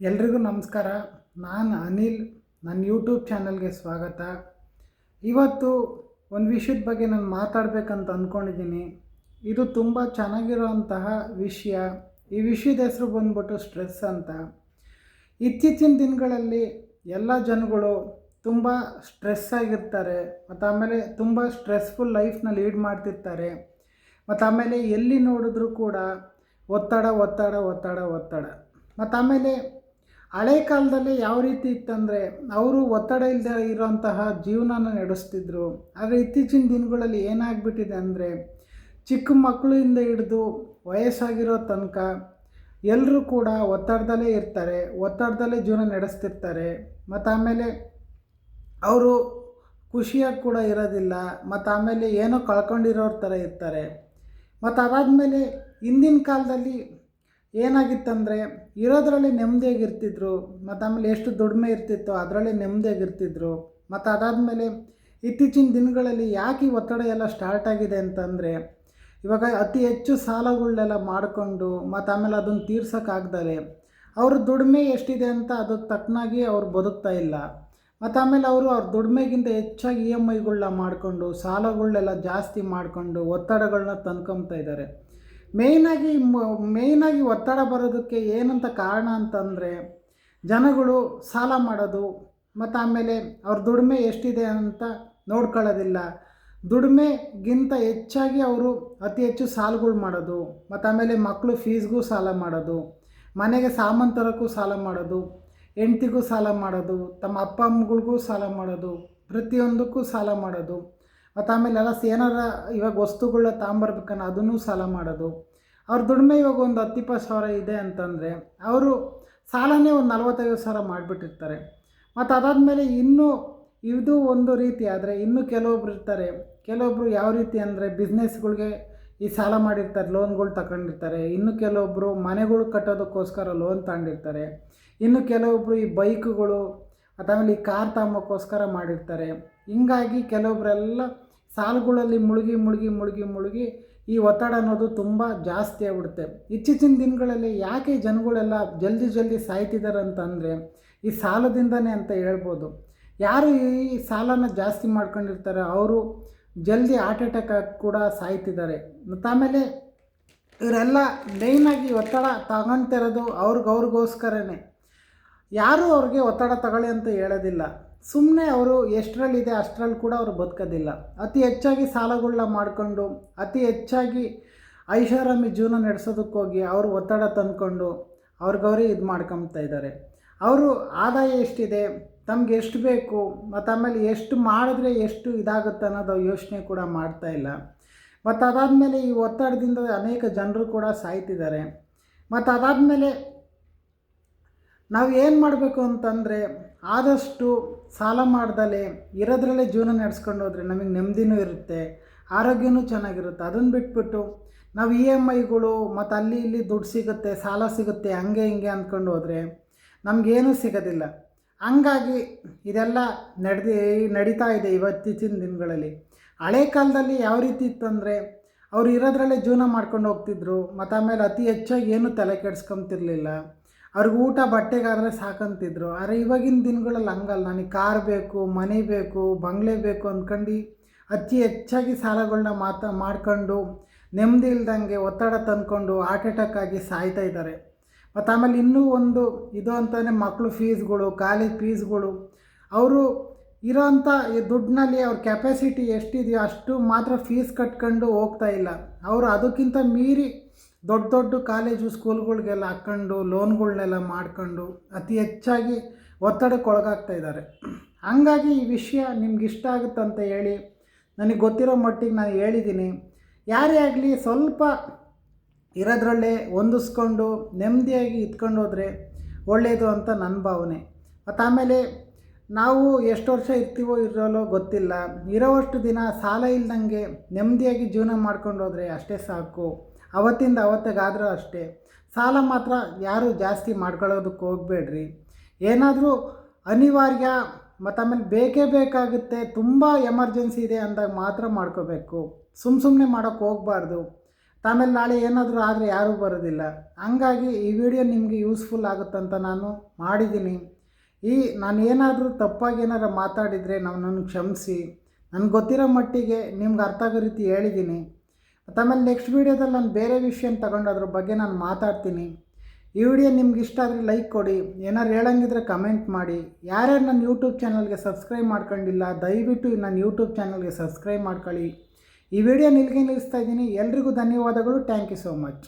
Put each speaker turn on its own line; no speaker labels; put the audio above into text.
ಎಲ್ರಿಗೂ ನಮಸ್ಕಾರ. ನಾನು ಅನಿಲ್. ನನ್ನ ಯೂಟ್ಯೂಬ್ ಚಾನಲ್ಗೆ ಸ್ವಾಗತ. ಇವತ್ತು ಒಂದು ವಿಷಯದ ಬಗ್ಗೆ ನಾನು ಮಾತಾಡಬೇಕಂತ ಅಂದ್ಕೊಂಡಿದ್ದೀನಿ. ಇದು ತುಂಬ ಚೆನ್ನಾಗಿರೋಂತಹ ವಿಷಯ. ಈ ವಿಷಯದ ಹೆಸರು ಬಂದ್ಬಿಟ್ಟು ಸ್ಟ್ರೆಸ್ ಅಂತ. ಇತ್ತೀಚಿನ ದಿನಗಳಲ್ಲಿ ಎಲ್ಲ ಜನಗಳು ತುಂಬ ಸ್ಟ್ರೆಸ್ ಆಗಿರ್ತಾರೆ, ಮತ್ತು ಆಮೇಲೆ ತುಂಬ ಸ್ಟ್ರೆಸ್ಫುಲ್ ಲೈಫ್ನ ಲೀಡ್ ಮಾಡ್ತಿರ್ತಾರೆ. ಮತ್ತು ಆಮೇಲೆ ಎಲ್ಲಿ ನೋಡಿದ್ರೂ ಕೂಡ ಒತ್ತಡ ಒತ್ತಡ ಒತ್ತಡ ಒತ್ತಡ. ಮತ್ತು ಆಮೇಲೆ ಹಳೆ ಕಾಲದಲ್ಲಿ ಯಾವ ರೀತಿ ಇತ್ತಂದರೆ ಅವರು ಒತ್ತಡ ಇಲ್ಲದೆ ಇರೋಂತಹ ಜೀವನನ ನಡೆಸ್ತಿದ್ರು. ಆದರೆ ಇತ್ತೀಚಿನ ದಿನಗಳಲ್ಲಿ ಏನಾಗ್ಬಿಟ್ಟಿದೆ ಅಂದರೆ ಚಿಕ್ಕ ಮಕ್ಕಳಿಂದ ಹಿಡಿದು ವಯಸ್ಸಾಗಿರೋ ತನಕ ಎಲ್ಲರೂ ಕೂಡ ಒತ್ತಡದಲ್ಲೇ ಇರ್ತಾರೆ, ಒತ್ತಡದಲ್ಲೇ ಜೀವನ ನಡೆಸ್ತಿರ್ತಾರೆ. ಮತ್ತು ಆಮೇಲೆ ಅವರು ಖುಷಿಯಾಗಿ ಕೂಡ ಇರೋದಿಲ್ಲ, ಮತ್ತು ಆಮೇಲೆ ಏನೋ ಕಳ್ಕೊಂಡಿರೋರ ಥರ ಇರ್ತಾರೆ. ಮತ್ತು ಅದಾದಮೇಲೆ ಹಿಂದಿನ ಕಾಲದಲ್ಲಿ ಏನಾಗಿತ್ತಂದರೆ ಇರೋದ್ರಲ್ಲಿ ನೆಮ್ಮದಿಯಾಗಿರ್ತಿದ್ರು, ಮತ್ತು ಆಮೇಲೆ ಎಷ್ಟು ದುಡಿಮೆ ಇರ್ತಿತ್ತೋ ಅದರಲ್ಲೇ ನೆಮ್ಮದಿಯಾಗಿರ್ತಿದ್ರು. ಮತ್ತು ಅದಾದಮೇಲೆ ಇತ್ತೀಚಿನ ದಿನಗಳಲ್ಲಿ ಯಾಕೆ ಈ ಒತ್ತಡ ಎಲ್ಲ ಸ್ಟಾರ್ಟ್ ಆಗಿದೆ ಅಂತಂದರೆ ಇವಾಗ ಅತಿ ಹೆಚ್ಚು ಸಾಲಗಳನ್ನೆಲ್ಲ ಮಾಡಿಕೊಂಡು ಮತ್ತು ಆಮೇಲೆ ಅದನ್ನು ತೀರ್ಸೋಕ್ಕಾಗ್ದಲೆ ಅವ್ರ ದುಡಿಮೆ ಎಷ್ಟಿದೆ ಅಂತ ಅದಕ್ಕೆ ತಕ್ಕನಾಗಿ ಅವ್ರು ಬದುಕ್ತಾ ಇಲ್ಲ. ಮತ್ತು ಆಮೇಲೆ ಅವ್ರ ದುಡಿಮೆಗಿಂತ ಹೆಚ್ಚಾಗಿ EMIಗಳನ್ನ ಮಾಡಿಕೊಂಡು ಸಾಲಗಳನ್ನೆಲ್ಲ ಜಾಸ್ತಿ ಮಾಡಿಕೊಂಡು ಒತ್ತಡಗಳನ್ನ ತಂದ್ಕೊತಾ ಇದ್ದಾರೆ. ಮೇಯ್ನಾಗಿ ಒತ್ತಡ ಬರೋದಕ್ಕೆ ಏನಂತ ಕಾರಣ ಅಂತಂದರೆ ಜನಗಳು ಸಾಲ ಮಾಡೋದು, ಮತ್ತು ಆಮೇಲೆ ಅವ್ರ ದುಡಿಮೆ ಎಷ್ಟಿದೆ ಅಂತ ನೋಡ್ಕೊಳ್ಳೋದಿಲ್ಲ. ದುಡಿಮೆಗಿಂತ ಹೆಚ್ಚಾಗಿ ಅವರು ಅತಿ ಹೆಚ್ಚು ಸಾಲಗಳು ಮಾಡೋದು, ಮತ್ತು ಆಮೇಲೆ ಮಕ್ಕಳು ಫೀಸ್ಗೂ ಸಾಲ ಮಾಡೋದು, ಮನೆಗೆ ಸಾಮಾನು ತರೋಕ್ಕೂ ಸಾಲ ಮಾಡೋದು, ಹೆಂಡ್ತಿಗೂ ಸಾಲ ಮಾಡೋದು, ತಮ್ಮ ಅಪ್ಪ ಅಮ್ಮಗಳಿಗೂ ಸಾಲ ಮಾಡೋದು, ಪ್ರತಿಯೊಂದಕ್ಕೂ ಸಾಲ ಮಾಡೋದು. ಮತ್ತು ಆಮೇಲೆ ಎಲ್ಲ ಏನಾರ ಇವಾಗ ವಸ್ತುಗಳನ್ನ ತಗೊಂಬರ್ಬೇಕನ್ನ ಅದನ್ನೂ ಸಾಲ ಮಾಡೋದು. ಅವ್ರ ದುಡಿಮೆ ಇವಾಗ ಒಂದು 10-20 ಸಾವಿರ ಇದೆ ಅಂತಂದರೆ ಅವರು ಸಾಲನೇ ಒಂದು 40-50 ಸಾವಿರ ಮಾಡಿಬಿಟ್ಟಿರ್ತಾರೆ. ಮತ್ತು ಅದಾದಮೇಲೆ ಇನ್ನೂ ಇದು ಒಂದು ರೀತಿ. ಆದರೆ ಇನ್ನೂ ಕೆಲವೊಬ್ರು ಇರ್ತಾರೆ, ಕೆಲವೊಬ್ಬರು ಯಾವ ರೀತಿ ಅಂದರೆ ಬಿಸ್ನೆಸ್ಗಳಿಗೆ ಈ ಸಾಲ ಮಾಡಿರ್ತಾರೆ, ಲೋನ್ಗಳು ತಗೊಂಡಿರ್ತಾರೆ. ಇನ್ನು ಕೆಲವೊಬ್ಬರು ಮನೆಗಳು ಕಟ್ಟೋದಕ್ಕೋಸ್ಕರ ಲೋನ್ ತಗೊಂಡಿರ್ತಾರೆ. ಇನ್ನು ಕೆಲವೊಬ್ಬರು ಈ ಬೈಕುಗಳು ಆಮೇಲೆ ಈ ಕಾರ್ ತಗೊಂಬೋಕ್ಕೋಸ್ಕರ ಮಾಡಿರ್ತಾರೆ. ಹಿಂಗಾಗಿ ಕೆಲವೊಬ್ಬರೆಲ್ಲ ಸಾಲಗಳಲ್ಲಿ ಮುಳುಗಿ ಈ ಒತ್ತಡ ಅನ್ನೋದು ತುಂಬ ಜಾಸ್ತಿ ಆಗ್ಬಿಡುತ್ತೆ. ಇತ್ತೀಚಿನ ದಿನಗಳಲ್ಲಿ ಯಾಕೆ ಜನಗಳೆಲ್ಲ ಜಲ್ದಿ ಸಾಯ್ತಿದ್ದಾರೆ ಅಂತಂದರೆ ಈ ಸಾಲದಿಂದನೇ ಅಂತ ಹೇಳ್ಬೋದು. ಯಾರು ಈ ಸಾಲನ ಜಾಸ್ತಿ ಮಾಡ್ಕೊಂಡಿರ್ತಾರೆ ಅವರು ಜಲ್ದಿ ಹಾರ್ಟ್ ಅಟ್ಯಾಕ್ ಆಗಿ ಕೂಡ ಸಾಯ್ತಿದ್ದಾರೆ. ಮತ್ತು ಆಮೇಲೆ ಇವರೆಲ್ಲ ಮೇಯ್ನಾಗಿ ಒತ್ತಡ ತಗೊತಿರೋದು ಅವ್ರಿಗೋಸ್ಕರನೇ. ಯಾರೂ ಅವ್ರಿಗೆ ಒತ್ತಡ ತಗೊಳ್ಳಿ ಅಂತ ಹೇಳೋದಿಲ್ಲ. ಸುಮ್ಮನೆ ಅವರು ಎಷ್ಟರಲ್ಲಿದೆ ಅಷ್ಟರಲ್ಲಿ ಕೂಡ ಅವರು ಬದುಕೋದಿಲ್ಲ. ಅತಿ ಹೆಚ್ಚಾಗಿ ಸಾಲಗಳನ್ನ ಮಾಡಿಕೊಂಡು ಅತಿ ಹೆಚ್ಚಾಗಿ ಐಷಾರಾಮಿ ಜೀವನ ನಡೆಸೋದಕ್ಕೋಗಿ ಅವರು ಒತ್ತಡ ತಂದ್ಕೊಂಡು ಅವ್ರಿಗವ್ರೇ ಇದು ಮಾಡ್ಕೊತಾ ಇದ್ದಾರೆ. ಅವರು ಆದಾಯ ಎಷ್ಟಿದೆ, ತಮ್ಗೆ ಎಷ್ಟು ಬೇಕು, ಮತ್ತು ಆಮೇಲೆ ಎಷ್ಟು ಮಾಡಿದ್ರೆ ಎಷ್ಟು ಇದಾಗುತ್ತೆ ಅನ್ನೋದು ಯೋಚನೆ ಕೂಡ ಮಾಡ್ತಾಯಿಲ್ಲ. ಮತ್ತು ಅದಾದಮೇಲೆ ಈ ಒತ್ತಡದಿಂದ ಅನೇಕ ಜನರು ಕೂಡ ಸಾಯ್ತಿದ್ದಾರೆ. ಮತ್ತು ಅದಾದಮೇಲೆ ನಾವು ಏನು ಮಾಡಬೇಕು ಅಂತಂದರೆ ಆದಷ್ಟು ಸಾಲ ಮಾಡ್ದಲೇ ಇರೋದ್ರಲ್ಲೇ ಜೀವನ ನಡೆಸ್ಕೊಂಡು ಹೋದರೆ ನಮಗೆ ನೆಮ್ಮದಿನೂ ಇರುತ್ತೆ, ಆರೋಗ್ಯನೂ ಚೆನ್ನಾಗಿರುತ್ತೆ. ಅದನ್ನು ಬಿಟ್ಬಿಟ್ಟು ನಾವು EMIಗಳು ಮತ್ತು ಅಲ್ಲಿ ಇಲ್ಲಿ ದುಡ್ಡು ಸಿಗುತ್ತೆ, ಸಾಲ ಸಿಗುತ್ತೆ, ಹಂಗೆ ಹಿಂಗೆ ಅಂದ್ಕೊಂಡು ಹೋದರೆ ನಮಗೇನೂ ಸಿಗೋದಿಲ್ಲ. ಹಂಗಾಗಿ ಇದೆಲ್ಲ ನಡೀತಾ ಇದೆ ಇವತ್ತಿನ ದಿನಗಳಲ್ಲಿ. ಹಳೆ ಕಾಲದಲ್ಲಿ ಯಾವ ರೀತಿ ಇತ್ತಂದರೆ ಅವ್ರು ಇರೋದ್ರಲ್ಲೇ ಜೀವನ ಮಾಡ್ಕೊಂಡು ಹೋಗ್ತಿದ್ರು, ಮತ್ತು ಆಮೇಲೆ ಅತಿ ಹೆಚ್ಚಾಗಿ ಏನೂ ತಲೆ ಕೆಡಿಸ್ಕೊತಿರ್ಲಿಲ್ಲ. ಅವ್ರಿಗೆ ಊಟ ಬಟ್ಟೆಗಾದರೆ ಸಾಕಂತಿದ್ರು. ಆದರೆ ಇವಾಗಿನ ದಿನಗಳಲ್ಲಿ ಹಂಗಲ್ಲ. ನನಗೆ ಕಾರ್ ಬೇಕು, ಮನೆ ಬೇಕು, ಬಂಗ್ಲೆ ಬೇಕು ಅಂದ್ಕೊಂಡು ಅತಿ ಹೆಚ್ಚಾಗಿ ಸಾಲಗಳನ್ನ ಮಾಡ್ಕೊಂಡು ನೆಮ್ಮದಿ ಇಲ್ದಂಗೆ ಒತ್ತಡ ತಂದ್ಕೊಂಡು ಹಾರ್ಟ್ ಅಟ್ಯಾಕ್ ಆಗಿ ಸಾಯ್ತಾ ಇದ್ದಾರೆ. ಮತ್ತು ಆಮೇಲೆ ಇನ್ನೂ ಒಂದು ಇದು ಅಂತಲೇ ಮಕ್ಕಳು ಫೀಸ್ಗಳು, ಕಾಲೇಜ್ ಫೀಸ್ಗಳು. ಅವರು ಇರೋಂಥ ಈ ದುಡ್ಡಿನಲ್ಲಿ ಅವ್ರ ಕೆಪಾಸಿಟಿ ಎಷ್ಟಿದೆಯೋ ಅಷ್ಟು ಮಾತ್ರ ಫೀಸ್ ಕಟ್ಕೊಂಡು ಹೋಗ್ತಾ ಇಲ್ಲ. ಅವರು ಅದಕ್ಕಿಂತ ಮೀರಿ ದೊಡ್ಡ ಕಾಲೇಜು ಸ್ಕೂಲ್ಗಳಿಗೆಲ್ಲ ಹಾಕ್ಕೊಂಡು ಲೋನ್ಗಳನ್ನೆಲ್ಲ ಮಾಡ್ಕೊಂಡು ಅತಿ ಹೆಚ್ಚಾಗಿ ಒತ್ತಡಕ್ಕೆ ಒಳಗಾಗ್ತಾ ಇದ್ದಾರೆ. ಹಂಗಾಗಿ ಈ ವಿಷಯ ನಿಮ್ಗೆ ಇಷ್ಟ ಆಗುತ್ತಂತ ಹೇಳಿ ನನಗೆ ಗೊತ್ತಿರೋ ಮಟ್ಟಿಗೆ ನಾನು ಹೇಳಿದ್ದೀನಿ. ಯಾರೇ ಆಗಲಿ ಸ್ವಲ್ಪ ಇರೋದ್ರಲ್ಲೇ ಹೊಂದಿಸ್ಕೊಂಡು ನೆಮ್ಮದಿಯಾಗಿ ಇದ್ಕೊಂಡು ಹೋದರೆ ಒಳ್ಳೆಯದು ಅಂತ ನನ್ನ ಭಾವನೆ. ಮತ್ತು ಆಮೇಲೆ ನಾವು ಎಷ್ಟು ವರ್ಷ ಇರ್ತೀವೋ ಇರೋಲ್ಲೋ ಗೊತ್ತಿಲ್ಲ, ಇರೋವಷ್ಟು ದಿನ ಸಾಲ ಇಲ್ದಂಗೆ ನೆಮ್ಮದಿಯಾಗಿ ಜೀವನ ಮಾಡ್ಕೊಂಡು ಹೋದರೆ ಅಷ್ಟೇ ಸಾಕು. ಅವತ್ತಿಂದ ಅವತ್ತಿಗಾದರೂ ಅಷ್ಟೇ. ಸಾಲ ಮಾತ್ರ ಯಾರೂ ಜಾಸ್ತಿ ಮಾಡ್ಕೊಳ್ಳೋದಕ್ಕೆ ಹೋಗಬೇಡ್ರಿ. ಏನಾದರೂ ಅನಿವಾರ್ಯ ಮತ್ತು ಆಮೇಲೆ ಬೇಕೇ ಬೇಕಾಗುತ್ತೆ, ತುಂಬ ಎಮರ್ಜೆನ್ಸಿ ಇದೆ ಅಂದಾಗ ಮಾತ್ರ ಮಾಡ್ಕೋಬೇಕು. ಸುಮ್ಮನೆ ಮಾಡೋಕ್ಕೆ ಹೋಗಬಾರ್ದು. ಆಮೇಲೆ ನಾಳೆ ಏನಾದರೂ ಆದರೆ ಯಾರೂ ಬರೋದಿಲ್ಲ. ಹಂಗಾಗಿ ಈ ವಿಡಿಯೋ ನಿಮಗೆ ಯೂಸ್ಫುಲ್ ಆಗುತ್ತಂತ ನಾನು ಮಾಡಿದ್ದೀನಿ. ನಾನು ಏನಾದರೂ ತಪ್ಪಾಗಿ ಏನಾರು ಮಾತಾಡಿದರೆ ನನ್ನನ್ನು ಕ್ಷಮಿಸಿ. ನನಗೆ ಗೊತ್ತಿರೋ ಮಟ್ಟಿಗೆ ನಿಮ್ಗೆ ಅರ್ಥ ಆಗೋ ರೀತಿ ಹೇಳಿದ್ದೀನಿ. ಮತ್ತು ಆಮೇಲೆ ನೆಕ್ಸ್ಟ್ ವೀಡಿಯೋದಲ್ಲಿ ನಾನು ಬೇರೆ ವಿಷಯನ ತಗೊಂಡು ಅದ್ರ ಬಗ್ಗೆ ನಾನು ಮಾತಾಡ್ತೀನಿ. ಈ ವಿಡಿಯೋ ನಿಮ್ಗೆ ಇಷ್ಟ ಆದರೆ ಲೈಕ್ ಕೊಡಿ, ಏನಾರು ಹೇಳಂಗಿದ್ರೆ ಕಮೆಂಟ್ ಮಾಡಿ. ಯಾರ್ಯಾರು ನನ್ನ ಯೂಟ್ಯೂಬ್ ಚಾನಲ್ಗೆ ಸಬ್ಸ್ಕ್ರೈಬ್ ಮಾಡ್ಕೊಂಡಿಲ್ಲ ದಯವಿಟ್ಟು ನನ್ನ ಯೂಟ್ಯೂಬ್ ಚಾನಲ್ಗೆ ಸಬ್ಸ್ಕ್ರೈಬ್ ಮಾಡ್ಕೊಳ್ಳಿ. ಈ ವಿಡಿಯೋ ಇಲ್ಲಿಗೆ ನಿಲ್ಲಿಸ್ತಾ ಇದ್ದೀನಿ. ಎಲ್ರಿಗೂ ಧನ್ಯವಾದಗಳು. Thank you so much.